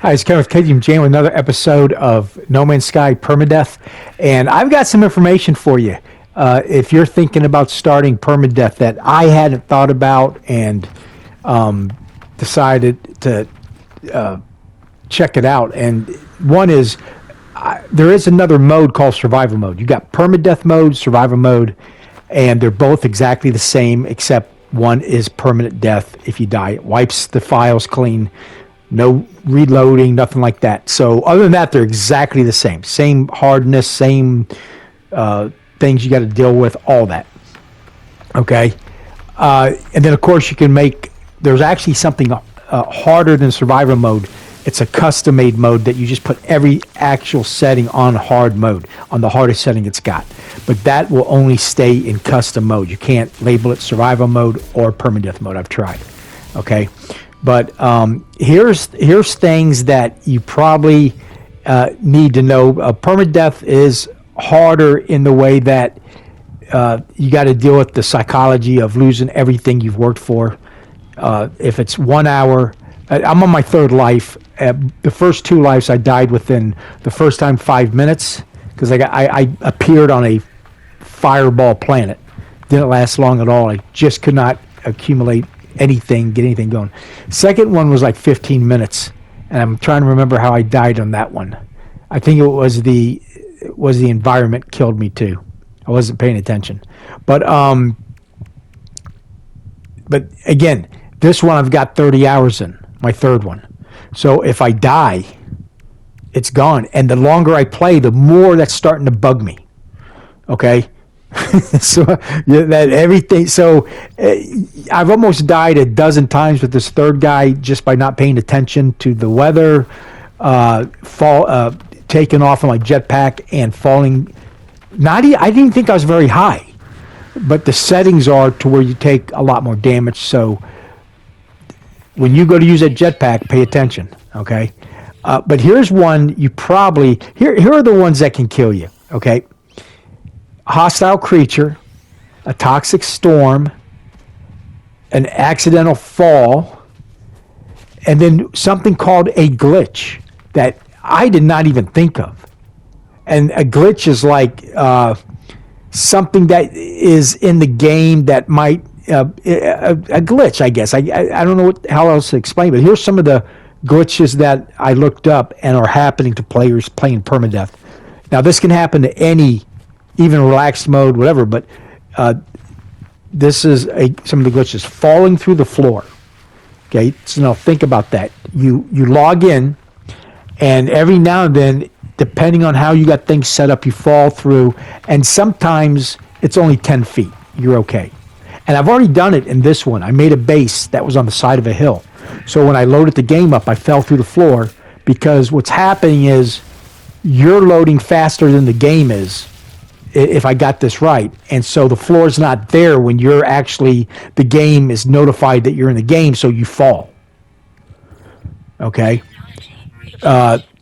Hi, it's Kevin with KGM with another episode of No Man's Sky Permadeath. And I've got some information for you. If you're thinking about starting Permadeath that I hadn't thought about and decided to check it out. And one is, there is another mode called Survival Mode. You got Permadeath Mode, Survival Mode, and they're both exactly the same, except one is permanent death if you die. It wipes the files clean. No reloading, nothing like that. So other than that, they're exactly the same. Same hardness, same things you got to deal with, all that. Okay? And then, of course, you can make... There's actually something harder than survival mode. It's a custom-made mode that you just put every actual setting on hard mode, on the hardest setting it's got. But that will only stay in custom mode. You can't label it survival mode or permadeath mode. I've tried. Okay? But here's things that you probably need to know. Permadeath is harder in the way that you got to deal with the psychology of losing everything you've worked for. If it's 1 hour, I'm on my third life. The first two lives I died within the first time 5 minutes because I appeared on a fireball planet. Didn't last long at all. I just could not accumulate anything, get anything going. Second one was like 15 minutes, and I'm trying to remember how I died on that one. I think it was the environment killed me too. I wasn't paying attention, but again, this one I've got 30 hours in, my third one. So if I die, it's gone, and the longer I play, the more that's starting to bug me. Okay. So that everything. So I've almost died a dozen times with this third guy just by not paying attention to the weather, taking off on my jetpack and falling. I didn't even think I was very high, but the settings are to where you take a lot more damage. So when you go to use that jetpack, pay attention. Okay, but here's one you probably here are the ones that can kill you. Okay. Hostile creature, a toxic storm, an accidental fall, and then something called a glitch that I did not even think of. And a glitch is like something that is in the game that might a glitch, I guess. I don't know how else to explain, but here's some of the glitches that I looked up and are happening to players playing permadeath. Now, this can happen to any, even relaxed mode, whatever, but this is some of the glitches. Falling through the floor. Okay, so now think about that. You log in, and every now and then, depending on how you got things set up, you fall through, and sometimes it's only 10 feet. You're okay. And I've already done it in this one. I made a base that was on the side of a hill. So when I loaded the game up, I fell through the floor because what's happening is you're loading faster than the game is, if I got this right. And so the floor is not there when you're actually, the game is notified that you're in the game, so you fall. Okay?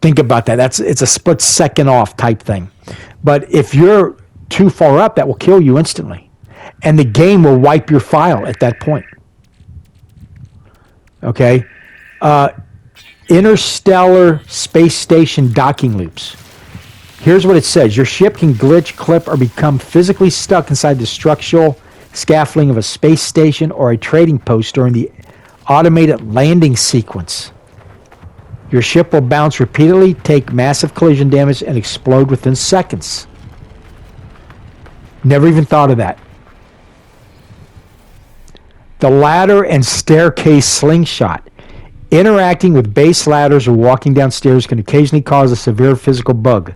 Think about that. It's a split second off type thing. But if you're too far up, that will kill you instantly. And the game will wipe your file at that point. Okay? Interstellar space station docking loops. Here's what it says. Your ship can glitch, clip, or become physically stuck inside the structural scaffolding of a space station or a trading post during the automated landing sequence. Your ship will bounce repeatedly, take massive collision damage, and explode within seconds. Never even thought of that. The ladder and staircase slingshot. Interacting with base ladders or walking downstairs can occasionally cause a severe physical bug.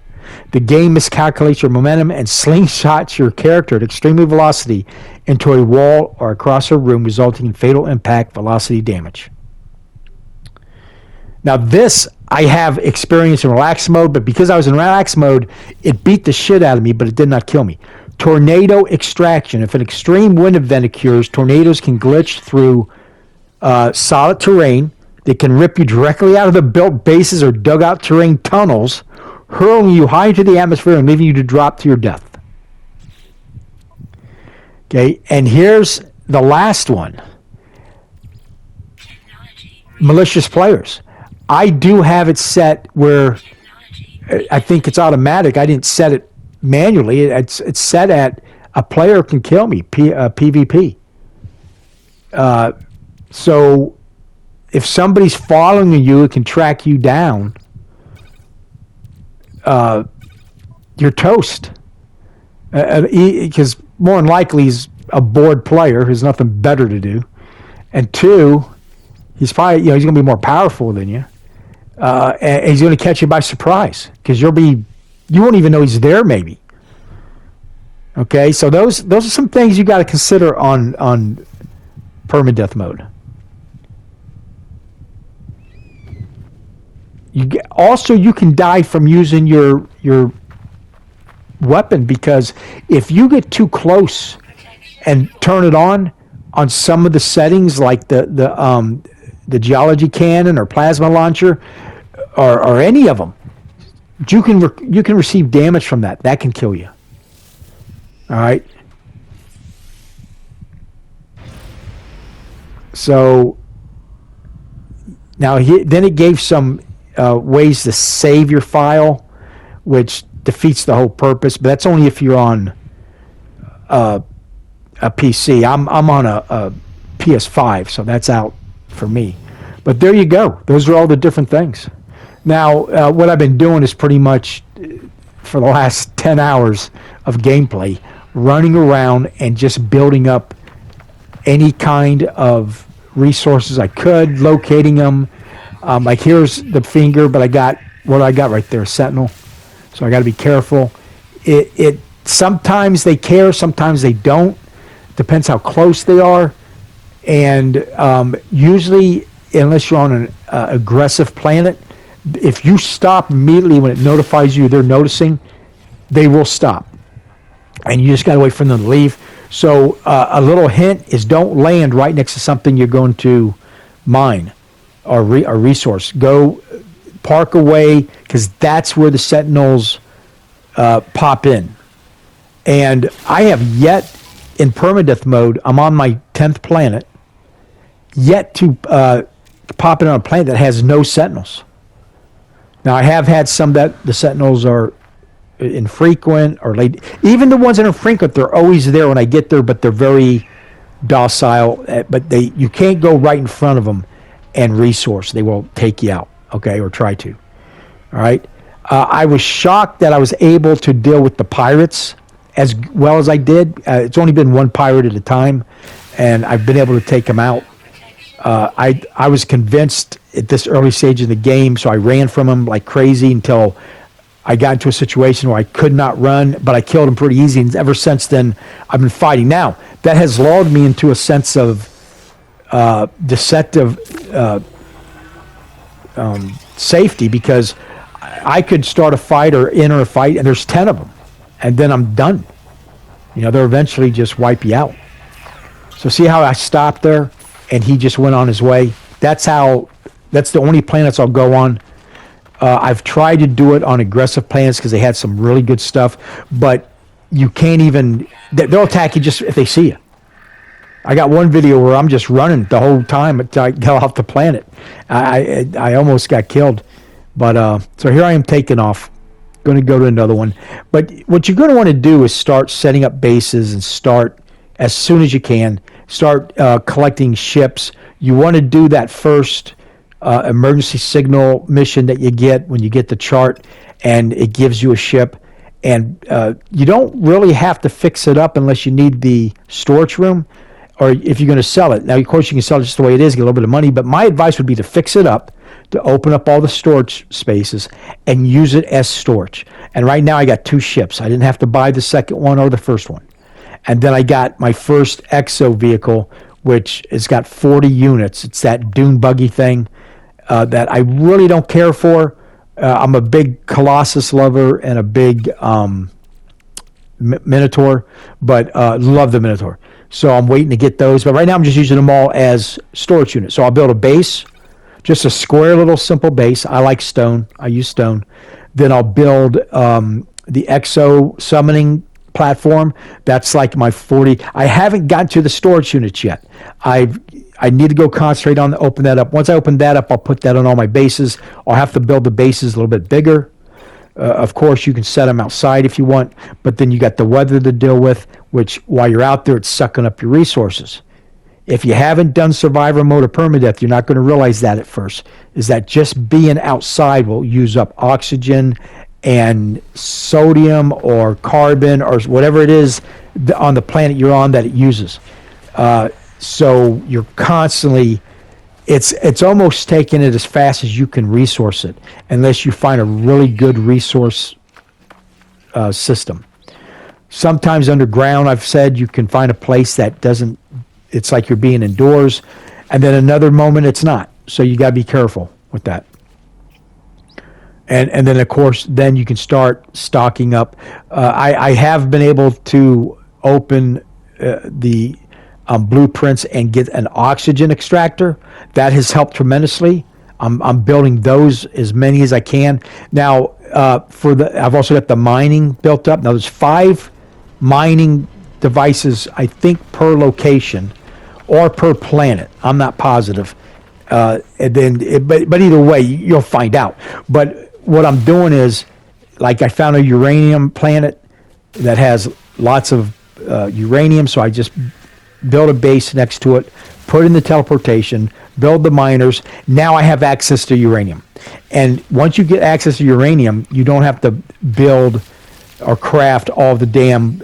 The game miscalculates your momentum and slingshots your character at extreme velocity into a wall or across a room, resulting in fatal impact velocity damage. Now this, I have experience in relax mode, but because I was in relax mode, it beat the shit out of me, but it did not kill me. Tornado extraction. If an extreme wind event occurs, tornadoes can glitch through solid terrain. They can rip you directly out of the built bases or dugout terrain tunnels, hurling you high into the atmosphere and leaving you to drop to your death. Okay, and here's the last one. Malicious players. I do have it set where I think it's automatic. I didn't set it manually. It's set at a player can kill me, PvP. So if somebody's following you, it can track you down. You're toast. Because more than likely he's a bored player who's nothing better to do, and two, he's probably he's going to be more powerful than you, and he's going to catch you by surprise because you won't even know he's there maybe. Okay, so those are some things you got to consider on permadeath mode. You can die from using your weapon, because if you get too close and turn it on some of the settings, like the geology cannon or plasma launcher or any of them, you can receive damage from that can kill you. All right, so now then it gave some ways to save your file, which defeats the whole purpose, but that's only if you're on a PC. I'm on a PS5, so that's out for me. But there you go. Those are all the different things. Now, what I've been doing is pretty much for the last 10 hours of gameplay, running around and just building up any kind of resources I could, locating them. Like here's the finger, but I got right there, Sentinel. So I got to be careful. It sometimes they care, sometimes they don't. Depends how close they are. And usually, unless you're on an aggressive planet, if you stop immediately when it notifies you they're noticing, they will stop. And you just got to wait for them to leave. So a little hint is don't land right next to something you're going to mine or resource. Go park away, because that's where the Sentinels pop in. And I have yet, in permadeath mode, I'm on my 10th planet, yet to pop in on a planet that has no Sentinels. Now, I have had some that the Sentinels are infrequent or late. Even the ones that are infrequent, they're always there when I get there, but they're very docile. But you can't go right in front of them and resource. They will take you out. Okay, or try to. All right. I was shocked that I was able to deal with the pirates as well as I did. It's only been one pirate at a time, and I've been able to take them out. I was convinced at this early stage of the game, so I ran from them like crazy until I got into a situation where I could not run, but I killed them pretty easy, and ever since then, I've been fighting. Now, that has lulled me into a sense of deceptive safety, because I could start a fight or enter a fight and there's 10 of them, and then I'm done. They'll eventually just wipe you out. So see how I stopped there and he just went on his way? That's the only planets I'll go on. I've tried to do it on aggressive planets because they had some really good stuff, but you can't even, they'll attack you just if they see you. I got one video where I'm just running the whole time until I get off the planet. I almost got killed. But so here I am taking off. Going to go to another one. But what you're going to want to do is start setting up bases and start as soon as you can. Start collecting ships. You want to do that first emergency signal mission that you get when you get the chart, and it gives you a ship. And you don't really have to fix it up unless you need the storage room, or if you're going to sell it. Now, of course, you can sell it just the way it is, get a little bit of money, but my advice would be to fix it up, to open up all the storage spaces and use it as storage. And right now I got 2 ships. I didn't have to buy the second one or the first one. And then I got my first exo vehicle, which has got 40 units. It's that dune buggy thing that I really don't care for. I'm a big Colossus lover and a big Minotaur, but love the Minotaur. So I'm waiting to get those. But right now I'm just using them all as storage units. So I'll build a base, just a square little simple base. I like stone. I use stone. Then I'll build the exo summoning platform. That's like my 40. I haven't gotten to the storage units yet. I need to go concentrate on open that up. Once I open that up, I'll put that on all my bases. I'll have to build the bases a little bit bigger. Of course, you can set them outside if you want, but then you got the weather to deal with, which while you're out there, it's sucking up your resources. If you haven't done survivor mode or permadeath, you're not going to realize that at first, is that just being outside will use up oxygen and sodium or carbon or whatever it is on the planet you're on that it uses. So you're constantly, it's almost taking it as fast as you can resource it, unless you find a really good resource system. Sometimes underground, I've said, you can find a place that doesn't, it's like you're being indoors, and then another moment it's not. So you got to be careful with that. And then, of course, then you can start stocking up. I have been able to open the blueprints and get an oxygen extractor. That has helped tremendously. I'm building those as many as I can. Now, I've also got the mining built up. Now, there's 5 mining devices, I think, per location or per planet. I'm not positive. But either way, you'll find out. But what I'm doing is, like, I found a uranium planet that has lots of uranium, so I just build a base next to it, put in the teleportation, build the miners. Now I have access to uranium. And once you get access to uranium, you don't have to build or craft all the damn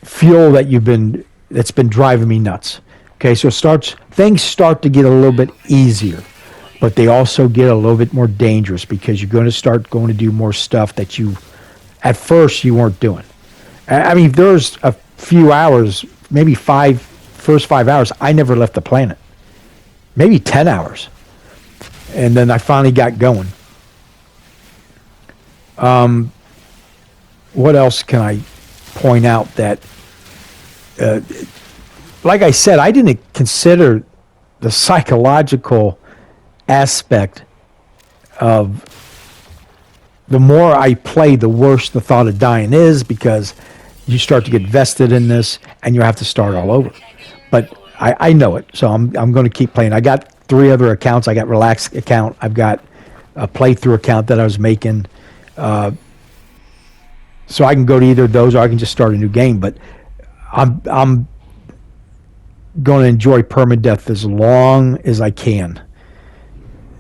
fuel that's been driving me nuts. Okay, so things start to get a little bit easier, but they also get a little bit more dangerous because you're going to do more stuff that at first you weren't doing. I mean, there's a few hours, maybe first 5 hours, I never left the planet. Maybe 10 hours. And then I finally got going. What else can I point out that, like I said, I didn't consider the psychological aspect of the more I play, the worse the thought of dying is, because you start to get vested in this and you have to start all over. But I know it, so I'm going to keep playing. I got 3 other accounts. I got Relax account. I've got a playthrough account that I was making. So I can go to either of those, or I can just start a new game. But I'm going to enjoy permadeath as long as I can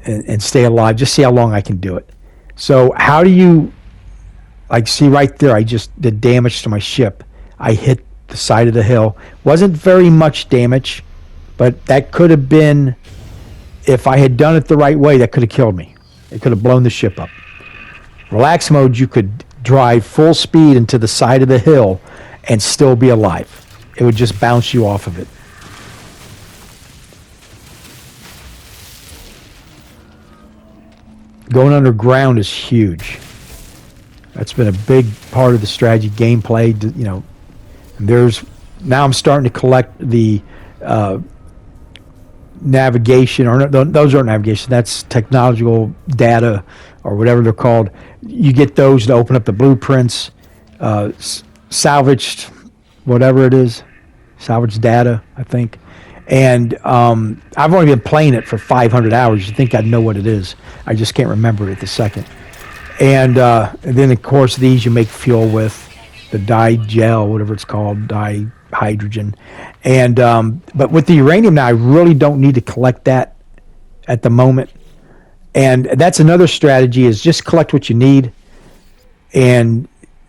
and stay alive. Just see how long I can do it. So how do you, like, see right there, I just did damage to my ship. I hit the side of the hill. Wasn't very much damage, but that could have been, if I had done it the right way, that could have killed me. It could have blown the ship up. Relax mode, you could drive full speed into the side of the hill and still be alive. It would just bounce you off of it. Going underground is huge. That's been a big part of the strategy gameplay. You know, now I'm starting to collect the navigation, or no, those aren't navigation. That's technological data, or whatever they're called. You get those to open up the blueprints, salvaged, whatever it is, salvaged data, I think. And I've only been playing it for 500 hours. You think I'd know what it is. I just can't remember it at the second. And then, of course, these you make fuel with, the di-gel, whatever it's called, dihydrogen. And but with the uranium now, I really don't need to collect that at the moment. And that's another strategy, is just collect what you need. And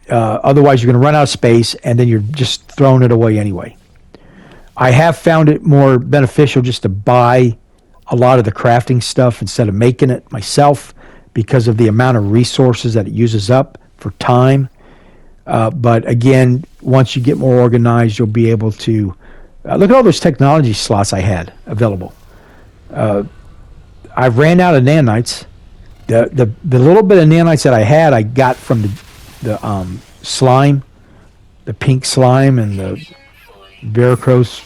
otherwise, you're going to run out of space, and then you're just throwing it away anyway. I have found it more beneficial just to buy a lot of the crafting stuff instead of making it myself, because of the amount of resources that it uses up for time. But again, once you get more organized, you'll be able to look at all those technology slots I had available. I ran out of nanites. The little bit of nanites that I had, I got from the slime, the pink slime, and the Veracruz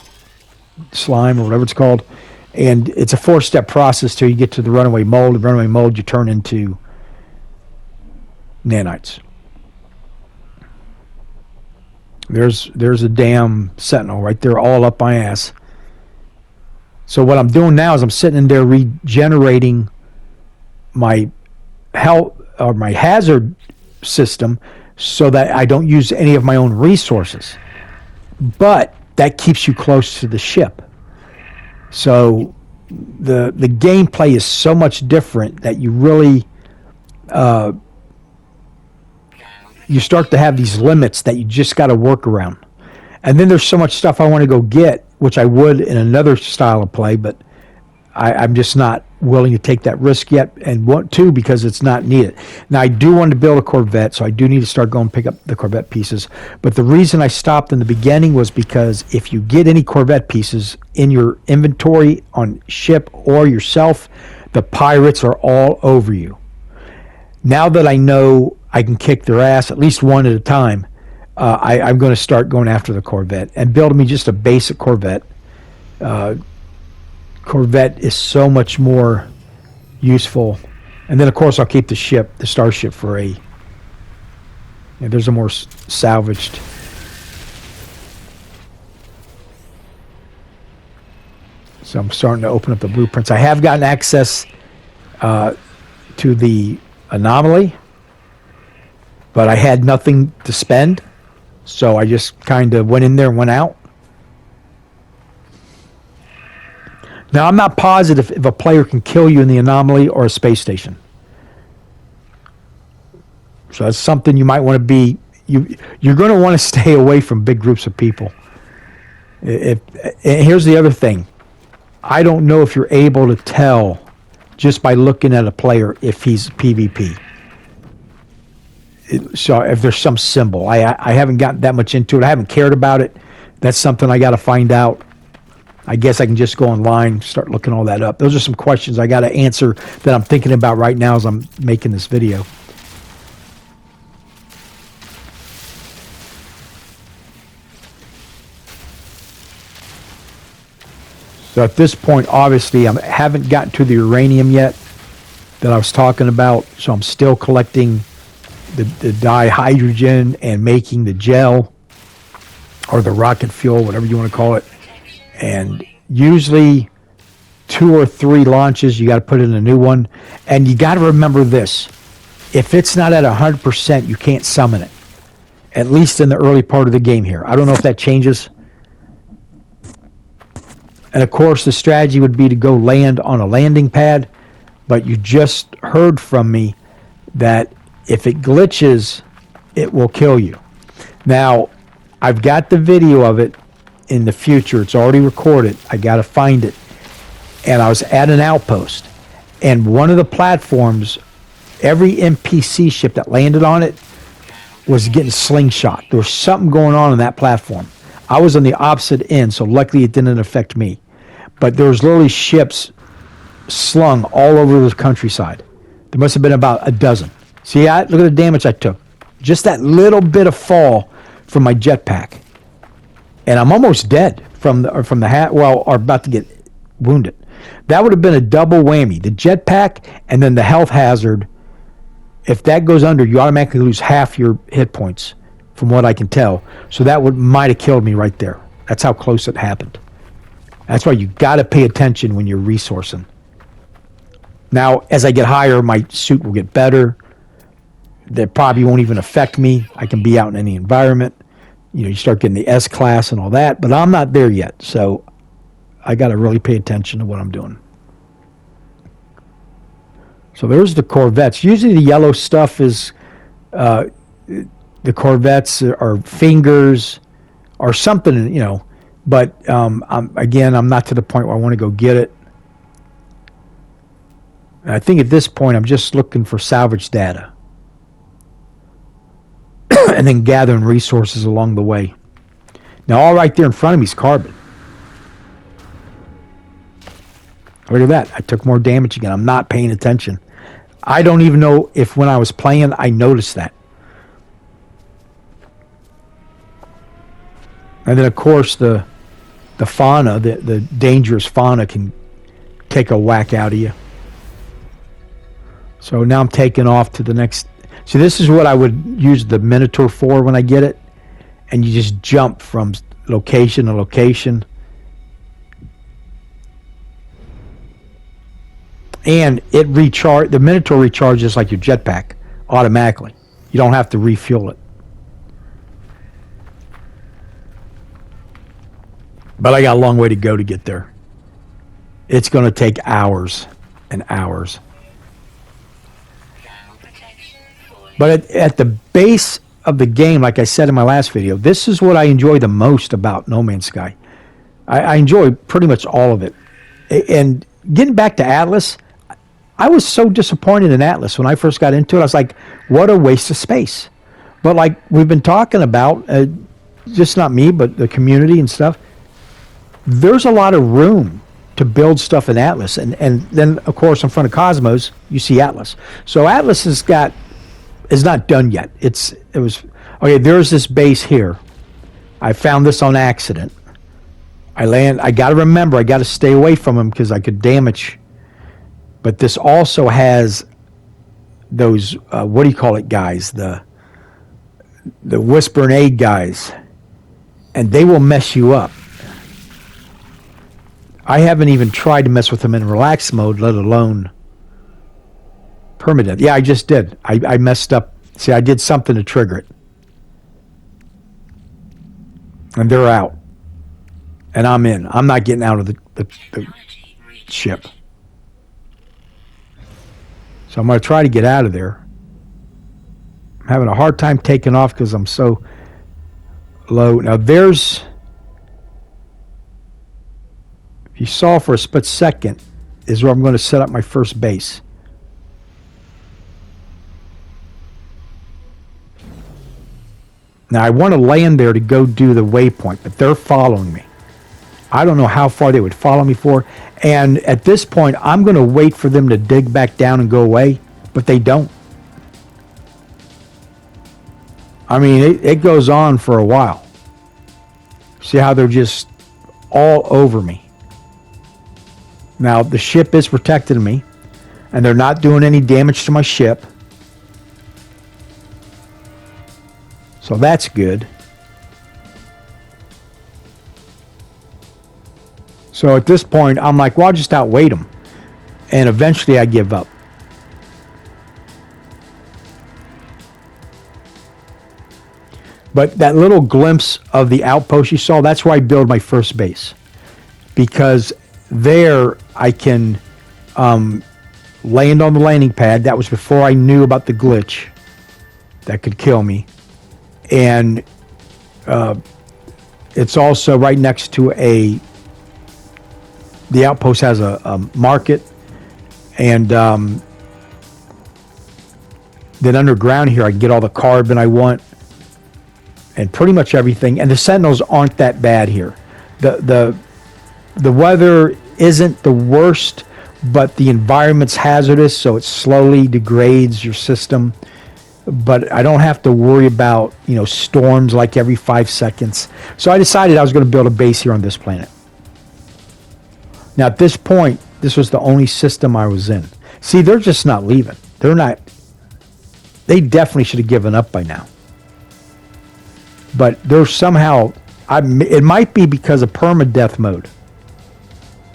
slime, or whatever it's called. And it's a 4-step process till you get to the runaway mold. The runaway mold, you turn into nanites. There's a damn Sentinel right there, all up my ass. So what I'm doing now is I'm sitting in there regenerating my health or my hazard system so that I don't use any of my own resources. But that keeps you close to the ship. So the gameplay is so much different that you really you start to have these limits that you just got to work around. And then there's so much stuff I want to go get, which I would in another style of play, but I'm just not willing to take that risk yet, and want to because it's not needed. Now, I do want to build a Corvette, so I do need to start going pick up the Corvette pieces. But the reason I stopped in the beginning was because if you get any Corvette pieces in your inventory on ship or yourself, the pirates are all over you. Now that I know I can kick their ass, at least one at a time, I'm going to start going after the Corvette and building me just a basic Corvette. Corvette is so much more useful. And then, of course, I'll keep the ship, the starship, for a... there's a more salvaged... So I'm starting to open up the blueprints. I have gotten access to the anomaly, but I had nothing to spend, so I just kind of went in there and went out. Now, I'm not positive if a player can kill you in the anomaly or a space station. So that's something you might want to be... You're going to want to stay away from big groups of people. And here's the other thing. I don't know if you're able to tell just by looking at a player if he's PvP. So if there's some symbol. I haven't gotten that much into it. I haven't cared about it. That's something I got to find out. I guess I can just go online, start looking all that up. Those are some questions I got to answer that I'm thinking about right now as I'm making this video. So at this point, obviously, I haven't gotten to the uranium yet that I was talking about. So I'm still collecting the dihydrogen and making the gel or the rocket fuel, whatever you want to call it. And usually 2 or 3 launches, you got to put in a new one. And you got to remember this. If it's not at 100%, you can't summon it. At least in the early part of the game here. I don't know if that changes. And of course, the strategy would be to go land on a landing pad. But you just heard from me that if it glitches, it will kill you. Now, I've got the video of it. In the future, it's already recorded. I got to find it. And I was at an outpost, and one of the platforms, every NPC ship that landed on it was getting slingshot. There was something going on that platform. I was on the opposite end, so luckily it didn't affect me. But there was literally ships slung all over the countryside. There must have been about a dozen. See, look at the damage I took. Just that little bit of fall from my jetpack. And I'm almost dead from the hat. Well, or about to get wounded. That would have been a double whammy. The jetpack and then the health hazard. If that goes under, you automatically lose half your hit points, from what I can tell. So that might have killed me right there. That's how close it happened. That's why you got to pay attention when you're resourcing. Now, as I get higher, my suit will get better. That probably won't even affect me. I can be out in any environment. You start getting the S class and all that, but I'm not there yet, so I got to really pay attention to what I'm doing. So there's the Corvettes. Usually the yellow stuff is the Corvettes are fingers or something, but I'm not to the point where I want to go get it. And I think at this point I'm just looking for salvage data. And then gathering resources along the way. Now, all right there in front of me is carbon. Look at that. I took more damage again. I'm not paying attention. I don't even know if when I was playing, I noticed that. And then, of course, the fauna, the dangerous fauna can take a whack out of you. So now I'm taking off to the next... See, this is what I would use the Minotaur for when I get it. and you just jump from location to location. And the Minotaur recharges like your jetpack automatically. You don't have to refuel it. But I got a long way to go to get there. It's going to take hours and hours. But at the base of the game, like I said in my last video, this is what I enjoy the most about No Man's Sky. I enjoy pretty much all of it. And getting back to Atlas, I was so disappointed in Atlas when I first got into it. I was like, what a waste of space. But like we've been talking about, just not me, but the community and stuff, there's a lot of room to build stuff in Atlas. And then, of course, in front of Cosmos, you see Atlas. So Atlas is not done yet. There's this base here. I found this on accident. I got to remember, I got to stay away from them because I could damage. But this also has those, what do you call it, guys? The Whisper and Aid guys. And they will mess you up. I haven't even tried to mess with them in relaxed mode, let alone permadeath. Yeah, I just did. I messed up. See, I did something to trigger it. And they're out. And I'm in. I'm not getting out of the ship. So I'm going to try to get out of there. I'm having a hard time taking off because I'm so low. Now there's... If you saw for a split second, is where I'm going to set up my first base. Now I want to land there to go do the waypoint, but they're following me. I don't know how far they would follow me for. And at this point, I'm going to wait for them to dig back down and go away, but they don't. I mean, it goes on for a while. See how they're just all over me. Now, the ship is protecting me, and they're not doing any damage to my ship. So that's good. So at this point, I'm like, well, I'll just outweight them. And eventually I give up. But that little glimpse of the outpost you saw, that's where I build my first base. Because there I can land on the landing pad. That was before I knew about the glitch that could kill me. And it's also right next to the outpost has a market. And then underground here I can get all the carbon I want. And pretty much everything. And the Sentinels aren't that bad here. The weather isn't the worst, but the environment's hazardous, so it slowly degrades your system. But I don't have to worry about, storms like every 5 seconds. So I decided I was going to build a base here on this planet. Now at this point, this was the only system I was in. See, they're just not leaving. They definitely should have given up by now. But they're somehow, it might be because of permadeath mode.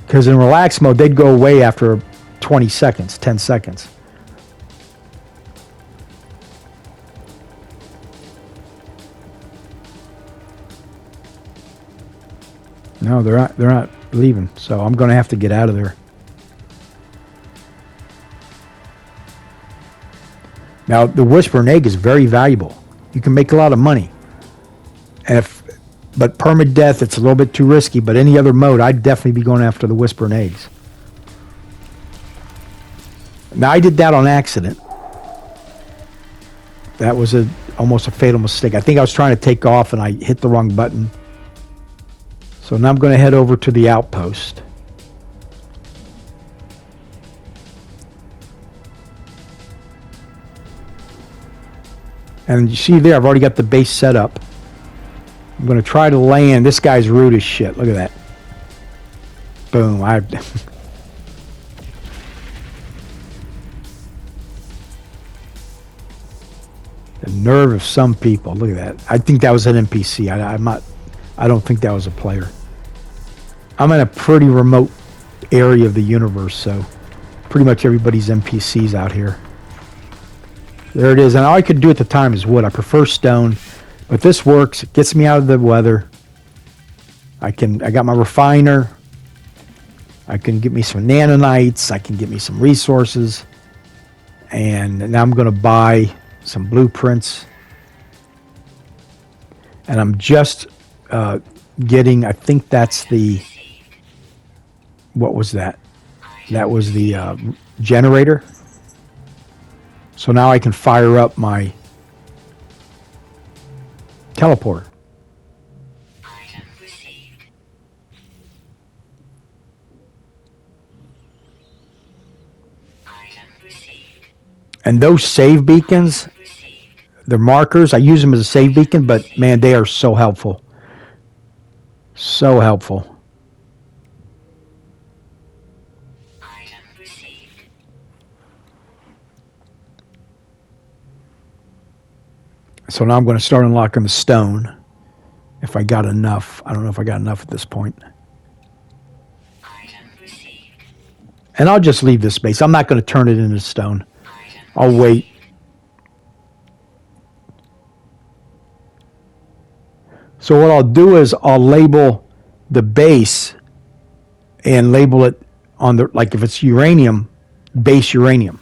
Because in relaxed mode, they'd go away after 20 seconds, 10 seconds. No, they're not leaving. So I'm going to have to get out of there. Now, the Whisper and Egg is very valuable. You can make a lot of money. But permadeath, it's a little bit too risky. But any other mode, I'd definitely be going after the Whisper and Eggs. Now, I did that on accident. That was almost a fatal mistake. I think I was trying to take off and I hit the wrong button. So now I'm going to head over to the outpost. And you see there, I've already got the base set up. I'm going to try to land. This guy's rude as shit. Look at that. Boom. The nerve of some people. Look at that. I think that was an NPC. I don't think that was a player. I'm in a pretty remote area of the universe, so pretty much everybody's NPCs out here. There it is. And all I could do at the time is wood. I prefer stone, but this works. It gets me out of the weather. I got my refiner. I can get me some nanonites. I can get me some resources. And now I'm going to buy some blueprints. And I'm just getting, I think that's the, what was that? That was the generator. So now I can fire up my teleporter. And those save beacons, they're markers. I use them as a save beacon, but man, they are so helpful. So helpful. So now I'm going to start unlocking the stone. If I got enough. I don't know if I got enough at this point. And I'll just leave this base. I'm not going to turn it into stone. I'll wait. So what I'll do is I'll label the base and label it on the, like if it's uranium, base uranium.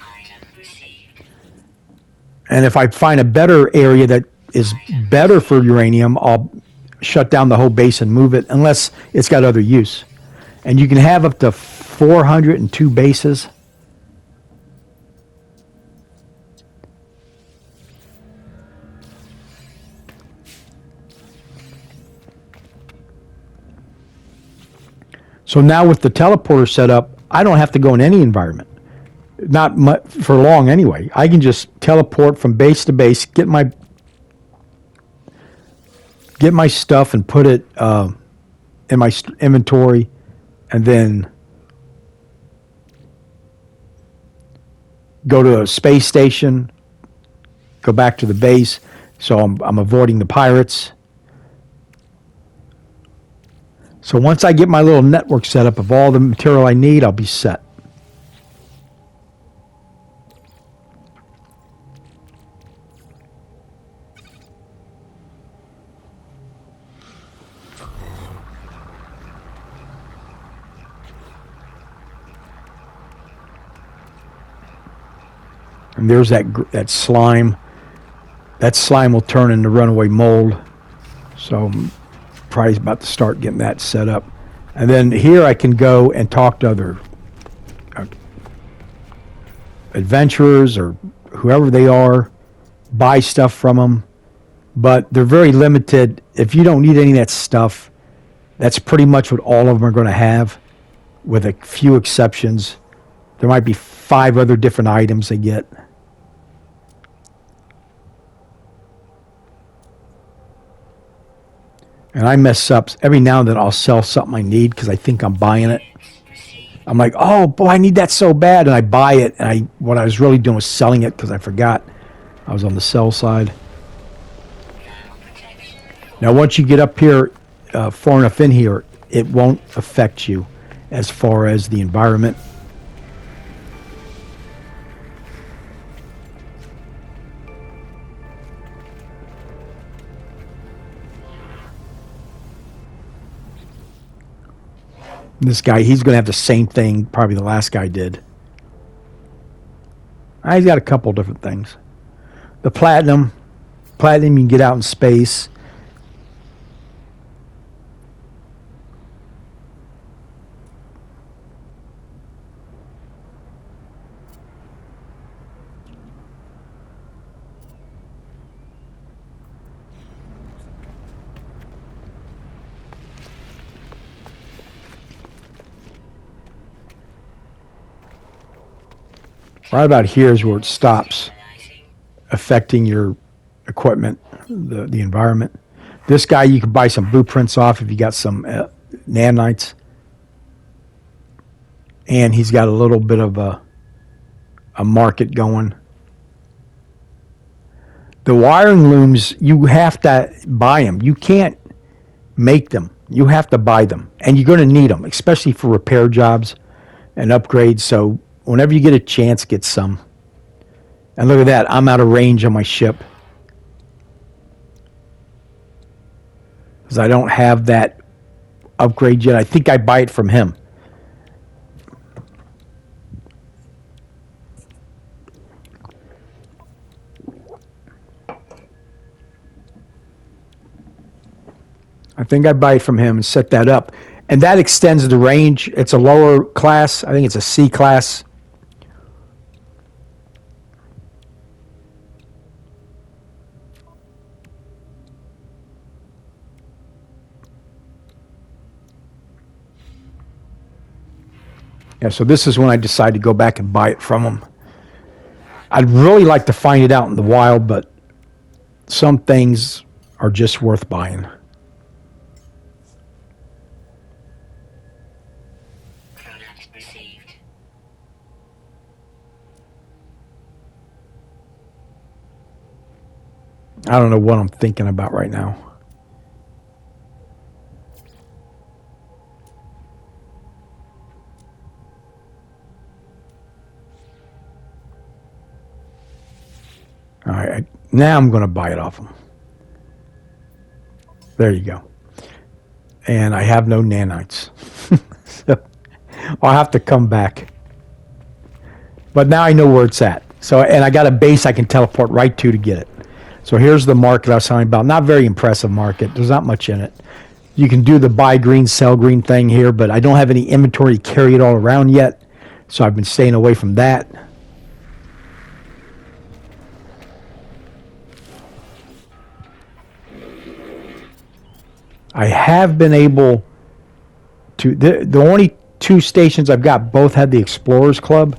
And if I find a better area that is better for uranium, I'll shut down the whole base and move it unless it's got other use. And you can have up to 402 bases. So now with the teleporter set up, I don't have to go in any environment. Not much, for long anyway. I can just teleport from base to base, get my stuff and put it in my inventory, and then go to a space station, go back to the base. So I'm avoiding the pirates. So once I get my little network set up of all the material I need, I'll be set. And there's that slime. That slime will turn into runaway mold. So I'm probably about to start getting that set up. And then here I can go and talk to other adventurers or whoever they are, buy stuff from them. But they're very limited. If you don't need any of that stuff, that's pretty much what all of them are going to have, with a few exceptions. There might be 5 other different items they get. And I mess up. Every now and then I'll sell something I need because I think I'm buying it. I'm like, oh, boy, I need that so bad. And I buy it. And what I was really doing was selling it because I forgot I was on the sell side. Now, once you get up here, far enough in here, it won't affect you as far as the environment. This guy, he's going to have the same thing probably the last guy did. He's got a couple different things. The platinum you can get out in space. Right about here is where it stops affecting your equipment, the environment. This guy, you can buy some blueprints off if you got some nanites. And he's got a little bit of a market going. The wiring looms, you have to buy them. You can't make them. You have to buy them. And you're going to need them, especially for repair jobs and upgrades. So whenever you get a chance, get some. And look at that. I'm out of range on my ship. Because I don't have that upgrade yet. I think I buy it from him. I think I buy it from him and set that up. And that extends the range. It's a lower class. I think it's a C class. Yeah, so this is when I decide to go back and buy it from him. I'd really like to find it out in the wild, but some things are just worth buying. I don't know what I'm thinking about right now. All right, now I'm going to buy it off them. There you go. And I have no nanites. So I'll have to come back. But now I know where it's at. So, and I got a base I can teleport right to get it. So here's the market I was talking about. Not very impressive market. There's not much in it. You can do the buy green, sell green thing here, but I don't have any inventory to carry it all around yet. So I've been staying away from that. I have been able to, the only two stations I've got both had the Explorers Club,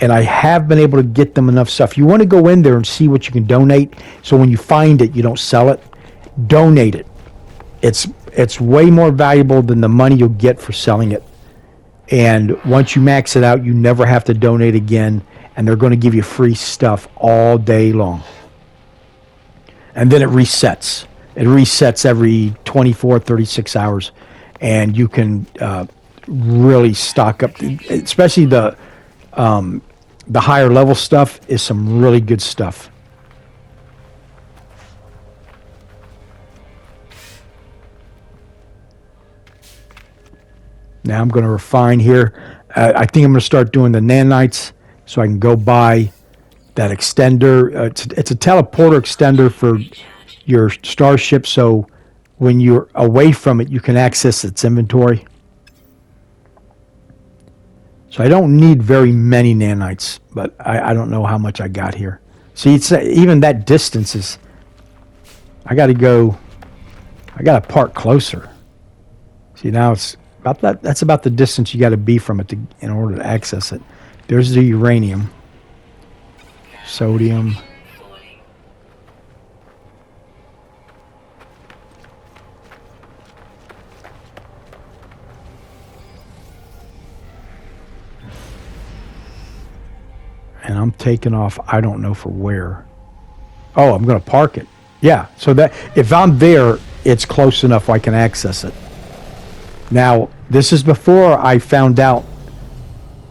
and I have been able to get them enough stuff. You want to go in there and see what you can donate, so when you find it, you don't sell it. Donate it. It's way more valuable than the money you'll get for selling it. And once you max it out, you never have to donate again, and they're going to give you free stuff all day long. And then it resets. It resets every 24, 36 hours, and you can really stock up. Especially the higher level stuff is some really good stuff. Now I'm going to refine here. I think I'm going to start doing the nanites so I can go buy that extender. It's a teleporter extender for your starship, so when you're away from it, you can access its inventory. So I don't need very many nanites, but I don't know how much I got here. See, it's even that distance is. I got to park closer. See, now it's about that. That's about the distance you got to be from it in order to access it. There's the uranium, sodium. And I'm taking off, I don't know for where. Oh, I'm going to park it. Yeah, so that if I'm there, it's close enough I can access it. Now, this is before I found out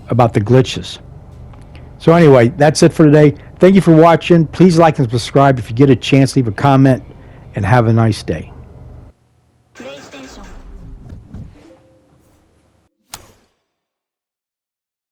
about the glitches. So anyway, that's it for today. Thank you for watching. Please like and subscribe. If you get a chance, leave a comment, and have a nice day. PlayStation